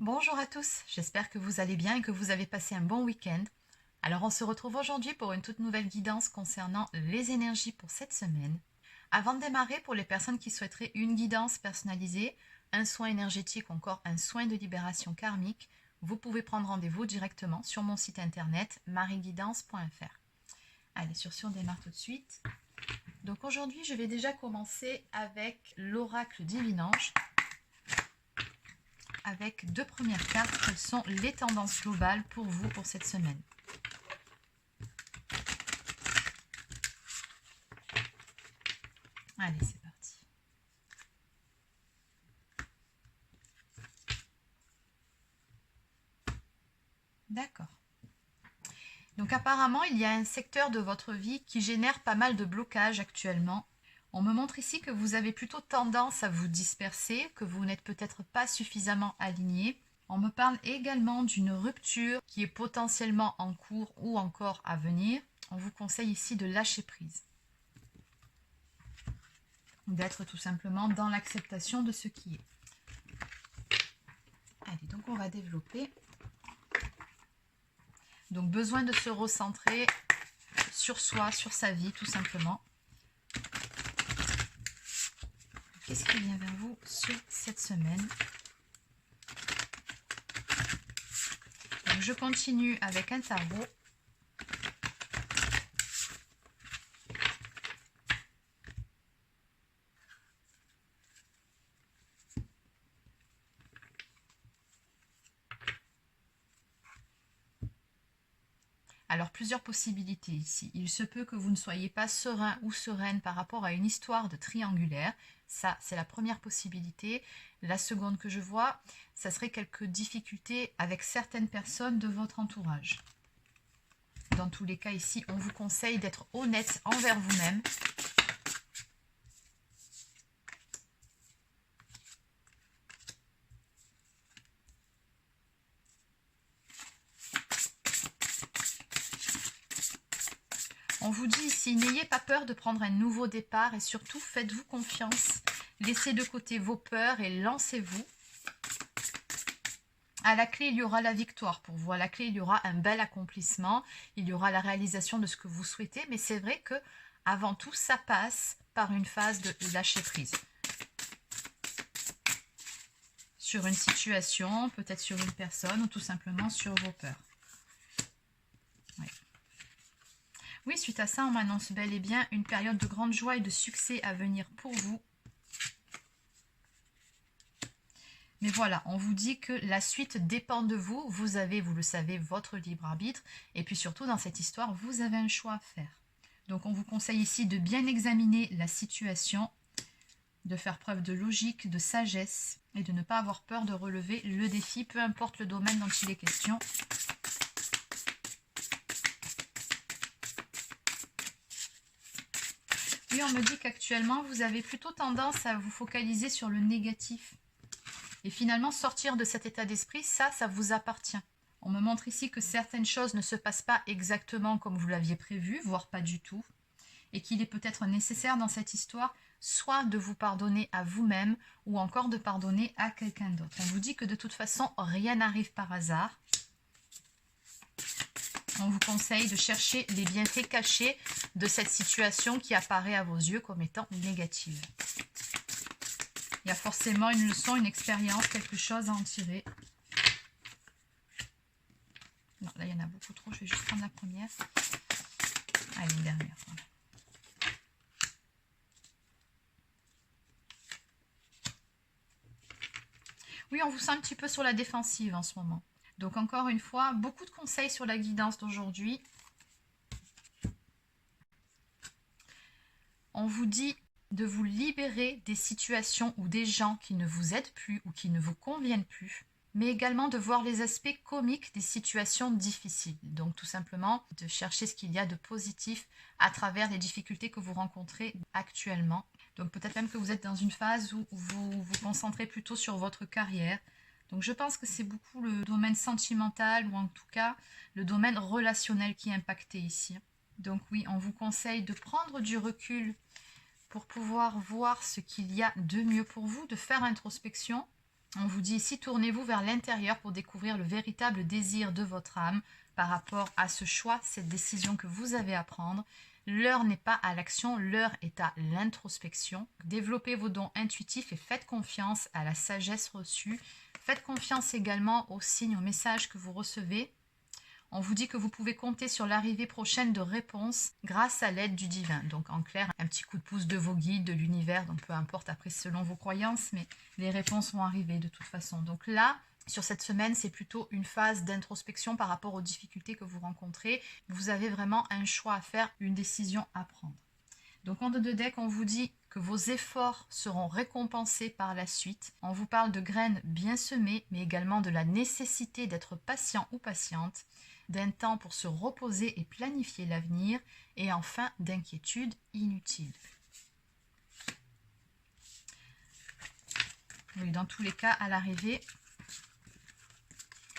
Bonjour à tous, j'espère que vous allez bien et que vous avez passé un bon week-end. Alors on se retrouve aujourd'hui pour une toute nouvelle guidance concernant les énergies pour cette semaine. Avant de démarrer, pour les personnes qui souhaiteraient une guidance personnalisée, un soin énergétique ou encore un soin de libération karmique, vous pouvez prendre rendez-vous directement sur mon site internet marieguidance.fr. Allez, sur ce, on démarre tout de suite. Donc aujourd'hui, je vais déjà commencer avec l'oracle Divinange, avec deux premières cartes, quelles sont les tendances globales pour vous pour cette semaine. Allez, c'est parti. D'accord. Donc apparemment, il y a un secteur de votre vie qui génère pas mal de blocages actuellement. On me montre ici que vous avez plutôt tendance à vous disperser, que vous n'êtes peut-être pas suffisamment aligné. On me parle également d'une rupture qui est potentiellement en cours ou encore à venir. On vous conseille ici de lâcher prise. D'être tout simplement dans l'acceptation de ce qui est. Allez, donc on va développer. Donc besoin de se recentrer sur soi, sur sa vie tout simplement. Qu'est-ce qui vient vers vous sur cette semaine? Donc je continue avec un tarot. Alors, plusieurs possibilités ici. Il se peut que vous ne soyez pas serein ou sereine par rapport à une histoire de triangulaire. Ça, c'est la première possibilité. La seconde que je vois, ça serait quelques difficultés avec certaines personnes de votre entourage. Dans tous les cas, ici, on vous conseille d'être honnête envers vous-même. On vous dit ici, n'ayez pas peur de prendre un nouveau départ et surtout faites-vous confiance. Laissez de côté vos peurs et lancez-vous. À la clé, il y aura la victoire pour vous. À la clé, il y aura un bel accomplissement. Il y aura la réalisation de ce que vous souhaitez. Mais c'est vrai que avant tout, ça passe par une phase de lâcher prise. Sur une situation, peut-être sur une personne ou tout simplement sur vos peurs. Oui, suite à ça, on m'annonce bel et bien une période de grande joie et de succès à venir pour vous. Mais voilà, on vous dit que la suite dépend de vous. Vous avez, vous le savez, votre libre arbitre. Et puis surtout, dans cette histoire, vous avez un choix à faire. Donc, on vous conseille ici de bien examiner la situation, de faire preuve de logique, de sagesse et de ne pas avoir peur de relever le défi, peu importe le domaine dont il est question. Oui, on me dit qu'actuellement, vous avez plutôt tendance à vous focaliser sur le négatif. Et finalement, sortir de cet état d'esprit, ça vous appartient. On me montre ici que certaines choses ne se passent pas exactement comme vous l'aviez prévu, voire pas du tout. Et qu'il est peut-être nécessaire dans cette histoire, soit de vous pardonner à vous-même, ou encore de pardonner à quelqu'un d'autre. On vous dit que de toute façon, rien n'arrive par hasard. On vous conseille de chercher les bienfaits cachés de cette situation qui apparaît à vos yeux comme étant négative. Il y a forcément une leçon, une expérience, quelque chose à en tirer. Non, là, il y en a beaucoup trop. Je vais juste prendre la première. Allez, une dernière. Voilà. Oui, on vous sent un petit peu sur la défensive en ce moment. Donc, encore une fois, beaucoup de conseils sur la guidance d'aujourd'hui. On vous dit de vous libérer des situations ou des gens qui ne vous aident plus ou qui ne vous conviennent plus, mais également de voir les aspects comiques des situations difficiles. Donc tout simplement de chercher ce qu'il y a de positif à travers les difficultés que vous rencontrez actuellement. Donc peut-être même que vous êtes dans une phase où vous vous concentrez plutôt sur votre carrière. Donc je pense que c'est beaucoup le domaine sentimental ou en tout cas le domaine relationnel qui est impacté ici. Donc oui, on vous conseille de prendre du recul pour pouvoir voir ce qu'il y a de mieux pour vous, de faire introspection On vous dit ici, tournez-vous vers l'intérieur pour découvrir le véritable désir de votre âme par rapport à ce choix, cette décision que vous avez à prendre. L'heure n'est pas à l'action, l'heure est à l'introspection. Développez vos dons intuitifs et faites confiance à la sagesse reçue. Faites confiance également aux signes, aux messages que vous recevez. On vous dit que vous pouvez compter sur l'arrivée prochaine de réponses grâce à l'aide du divin. Donc en clair, un petit coup de pouce de vos guides, de l'univers, donc peu importe après selon vos croyances, mais les réponses vont arriver de toute façon. Donc là, sur cette semaine, c'est plutôt une phase d'introspection par rapport aux difficultés que vous rencontrez. Vous avez vraiment un choix à faire, une décision à prendre. Donc en dos de deck, on vous dit que vos efforts seront récompensés par la suite. On vous parle de graines bien semées, mais également de la nécessité d'être patient ou patiente, d'un temps pour se reposer et planifier l'avenir, et enfin d'inquiétudes inutiles. Oui, dans tous les cas, à l'arrivée,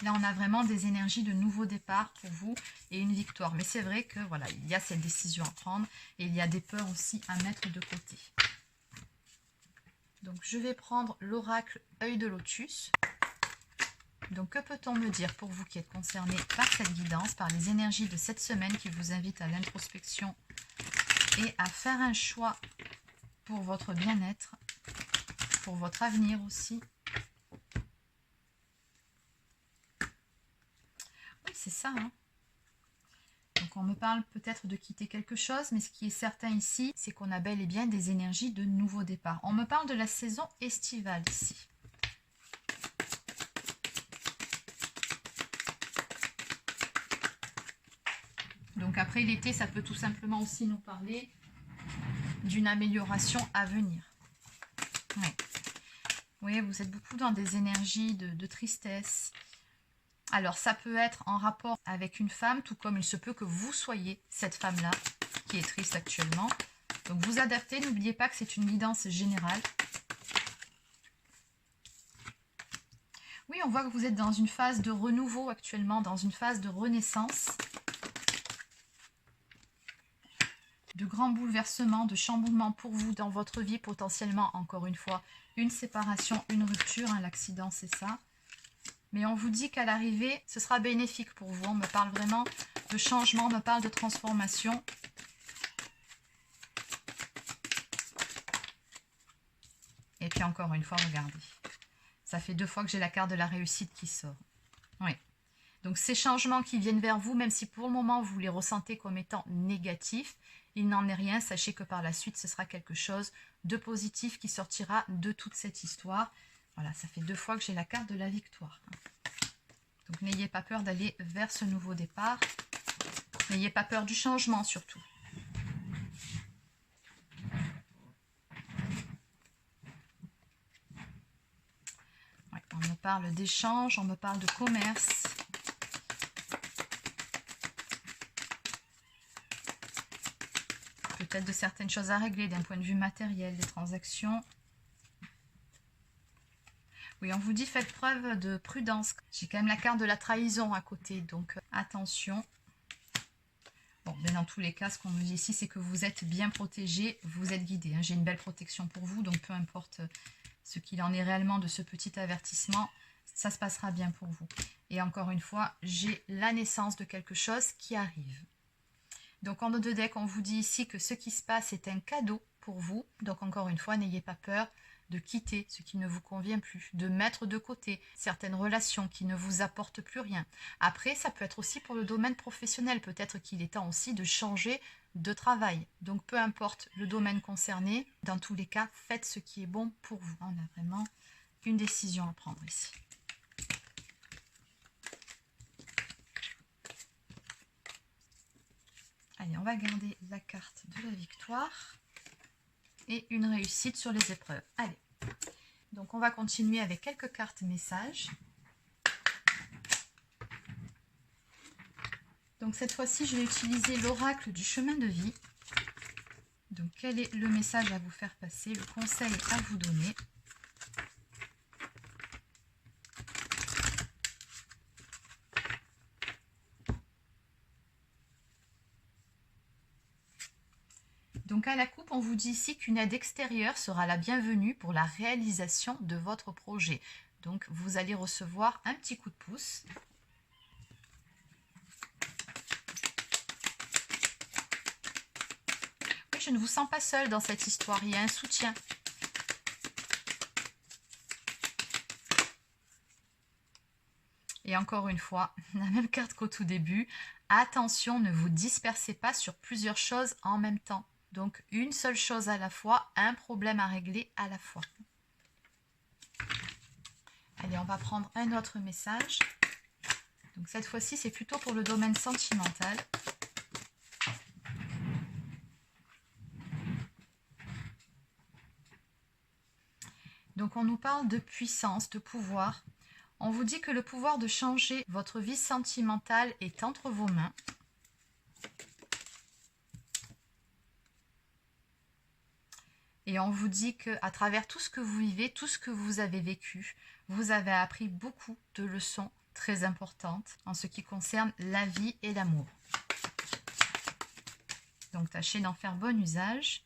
là, on a vraiment des énergies de nouveau départ pour vous et une victoire. Mais c'est vrai que voilà, il y a cette décision à prendre et il y a des peurs aussi à mettre de côté. Donc, je vais prendre l'oracle œil de lotus. Donc, que peut-on me dire pour vous qui êtes concerné par cette guidance, par les énergies de cette semaine qui vous invitent à l'introspection et à faire un choix pour votre bien-être, pour votre avenir aussi. Oui, c'est ça, hein. Donc, on me parle peut-être de quitter quelque chose, mais ce qui est certain ici, c'est qu'on a bel et bien des énergies de nouveau départ. On me parle de la saison estivale ici. Donc après l'été, ça peut tout simplement aussi nous parler d'une amélioration à venir. Oui. Oui, vous êtes beaucoup dans des énergies de tristesse. Alors ça peut être en rapport avec une femme, tout comme il se peut que vous soyez cette femme-là qui est triste actuellement. Donc vous adaptez, n'oubliez pas que c'est une guidance générale. Oui, on voit que vous êtes dans une phase de renouveau actuellement, dans une phase de renaissance. De grands bouleversements, de chamboulements pour vous dans votre vie, potentiellement, encore une fois, une séparation, une rupture, hein, l'accident c'est ça. Mais on vous dit qu'à l'arrivée, ce sera bénéfique pour vous, on me parle vraiment de changement, on me parle de transformation. Et puis encore une fois, regardez, ça fait 2 fois que j'ai la carte de la réussite qui sort. Oui. Donc ces changements qui viennent vers vous, même si pour le moment vous les ressentez comme étant négatifs, il n'en est rien. Sachez que par la suite, ce sera quelque chose de positif qui sortira de toute cette histoire. Voilà, ça fait 2 fois que j'ai la carte de la victoire. Donc n'ayez pas peur d'aller vers ce nouveau départ. N'ayez pas peur du changement surtout. Ouais, on me parle d'échange, on me parle de commerce. Peut-être de certaines choses à régler d'un point de vue matériel, des transactions. Oui, on vous dit faites preuve de prudence. J'ai quand même la carte de la trahison à côté, donc attention. Bon, mais dans tous les cas, ce qu'on me dit ici, c'est que vous êtes bien protégé, vous êtes guidé. Hein. J'ai une belle protection pour vous, donc peu importe ce qu'il en est réellement de ce petit avertissement, ça se passera bien pour vous. Et encore une fois, j'ai la naissance de quelque chose qui arrive. Donc en dos de deck, on vous dit ici que ce qui se passe est un cadeau pour vous. Donc encore une fois, n'ayez pas peur de quitter ce qui ne vous convient plus, de mettre de côté certaines relations qui ne vous apportent plus rien. Après, ça peut être aussi pour le domaine professionnel. Peut-être qu'il est temps aussi de changer de travail. Donc peu importe le domaine concerné, dans tous les cas, faites ce qui est bon pour vous. On a vraiment une décision à prendre ici. Allez, on va garder la carte de la victoire et une réussite sur les épreuves. Allez, donc on va continuer avec quelques cartes messages. Donc cette fois-ci, je vais utiliser l'oracle du chemin de vie. Donc quel est le message à vous faire passer, le conseil à vous donner? Donc à la coupe, on vous dit ici qu'une aide extérieure sera la bienvenue pour la réalisation de votre projet. Donc, vous allez recevoir un petit coup de pouce. Oui, je ne vous sens pas seule dans cette histoire, il y a un soutien. Et encore une fois, la même carte qu'au tout début, attention, ne vous dispersez pas sur plusieurs choses en même temps. Donc, une seule chose à la fois, un problème à régler à la fois. Allez, on va prendre un autre message. Donc, cette fois-ci, c'est plutôt pour le domaine sentimental. Donc, on nous parle de puissance, de pouvoir. On vous dit que le pouvoir de changer votre vie sentimentale est entre vos mains. Et on vous dit qu'à travers tout ce que vous vivez, tout ce que vous avez vécu, vous avez appris beaucoup de leçons très importantes en ce qui concerne la vie et l'amour. Donc, tâchez d'en faire bon usage.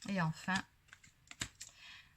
Et enfin,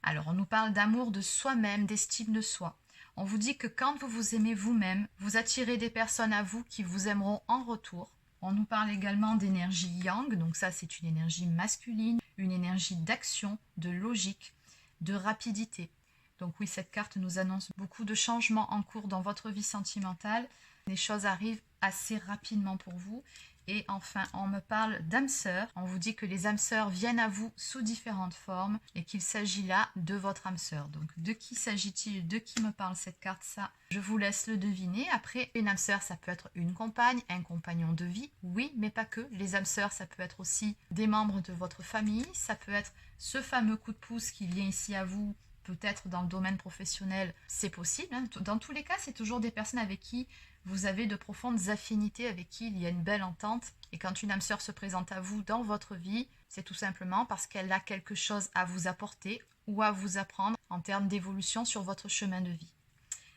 alors on nous parle d'amour de soi-même, d'estime de soi. On vous dit que quand vous vous aimez vous-même, vous attirez des personnes à vous qui vous aimeront en retour. On nous parle également d'énergie yang, donc ça c'est une énergie masculine, une énergie d'action, de logique, de rapidité. Donc oui, cette carte nous annonce beaucoup de changements en cours dans votre vie sentimentale. Les choses arrivent assez rapidement pour vous. Et enfin, on me parle d'âme sœur. On vous dit que les âmes sœurs viennent à vous sous différentes formes et qu'il s'agit là de votre âme sœur. Donc, de qui s'agit-il? De qui me parle cette carte? Ça, je vous laisse le deviner. Après, une âme sœur, ça peut être une compagne, un compagnon de vie. Oui, mais pas que. Les âmes sœurs, ça peut être aussi des membres de votre famille. Ça peut être ce fameux coup de pouce qui vient ici à vous. Peut-être dans le domaine professionnel, c'est possible. Hein. Dans tous les cas, c'est toujours des personnes avec qui vous avez de profondes affinités, avec qui il y a une belle entente. Et quand une âme sœur se présente à vous dans votre vie, c'est tout simplement parce qu'elle a quelque chose à vous apporter ou à vous apprendre en termes d'évolution sur votre chemin de vie.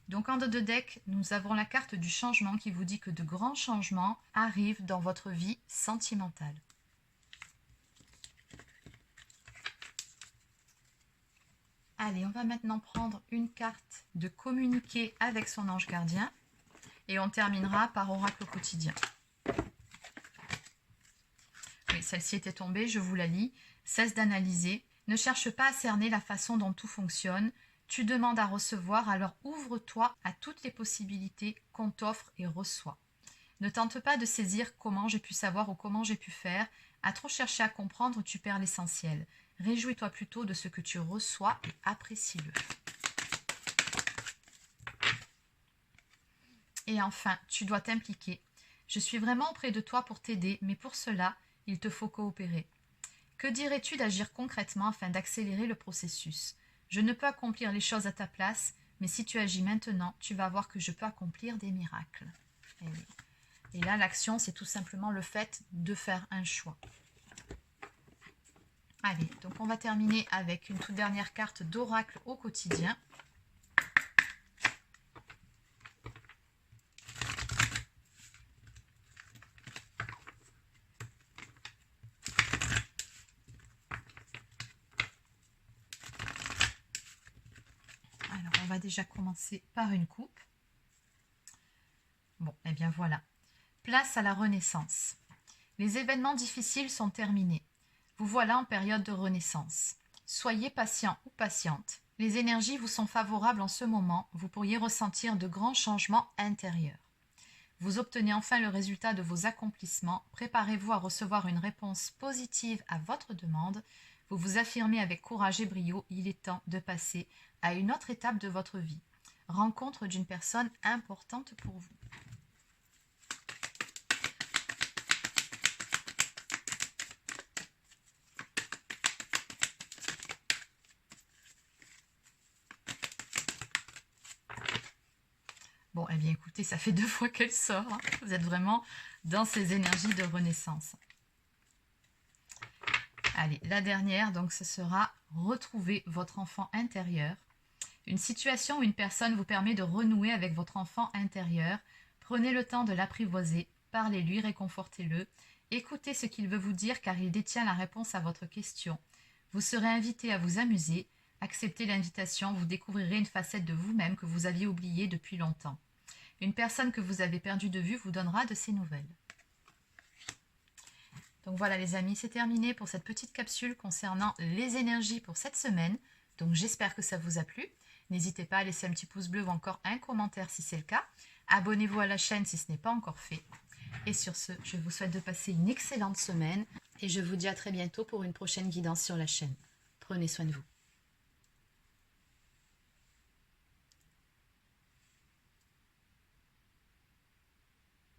Donc en dos de deck, nous avons la carte du changement qui vous dit que de grands changements arrivent dans votre vie sentimentale. Allez, on va maintenant prendre une carte de communiquer avec son ange gardien. Et on terminera par oracle quotidien. Oui, celle-ci était tombée, je vous la lis. Cesse d'analyser. Ne cherche pas à cerner la façon dont tout fonctionne. Tu demandes à recevoir, alors ouvre-toi à toutes les possibilités qu'on t'offre et reçoit. Ne tente pas de saisir comment j'ai pu savoir ou comment j'ai pu faire. À trop chercher à comprendre, tu perds l'essentiel. Réjouis-toi plutôt de ce que tu reçois et apprécie-le. Et enfin, tu dois t'impliquer. Je suis vraiment auprès de toi pour t'aider, mais pour cela, il te faut coopérer. Que dirais-tu d'agir concrètement afin d'accélérer le processus? Je ne peux accomplir les choses à ta place, mais si tu agis maintenant, tu vas voir que je peux accomplir des miracles. Et là, l'action, c'est tout simplement le fait de faire un choix. Allez, donc on va terminer avec une toute dernière carte d'oracle au quotidien. On va déjà commencer par une coupe. Bon, et bien voilà. Place à la renaissance. Les événements difficiles sont terminés. Vous voilà en période de renaissance. Soyez patient ou patiente. Les énergies vous sont favorables en ce moment. Vous pourriez ressentir de grands changements intérieurs. Vous obtenez enfin le résultat de vos accomplissements. Préparez-vous à recevoir une réponse positive à votre demande. Vous vous affirmez avec courage et brio. Il est temps de passer à une autre étape de votre vie. Rencontre d'une personne importante pour vous. Bon, eh bien écoutez, ça fait 2 fois qu'elle sort. Hein. Vous êtes vraiment dans ces énergies de renaissance. Allez, la dernière, donc ce sera retrouver votre enfant intérieur. Une situation ou une personne vous permet de renouer avec votre enfant intérieur. Prenez le temps de l'apprivoiser, parlez-lui, réconfortez-le. Écoutez ce qu'il veut vous dire car il détient la réponse à votre question. Vous serez invité à vous amuser, Acceptez l'invitation, vous découvrirez une facette de vous-même que vous aviez oubliée depuis longtemps. Une personne que vous avez perdue de vue vous donnera de ses nouvelles. Donc voilà les amis, c'est terminé pour cette petite capsule concernant les énergies pour cette semaine. Donc j'espère que ça vous a plu. N'hésitez pas à laisser un petit pouce bleu ou encore un commentaire si c'est le cas. Abonnez-vous à la chaîne si ce n'est pas encore fait. Et sur ce, je vous souhaite de passer une excellente semaine et je vous dis à très bientôt pour une prochaine guidance sur la chaîne. Prenez soin de vous.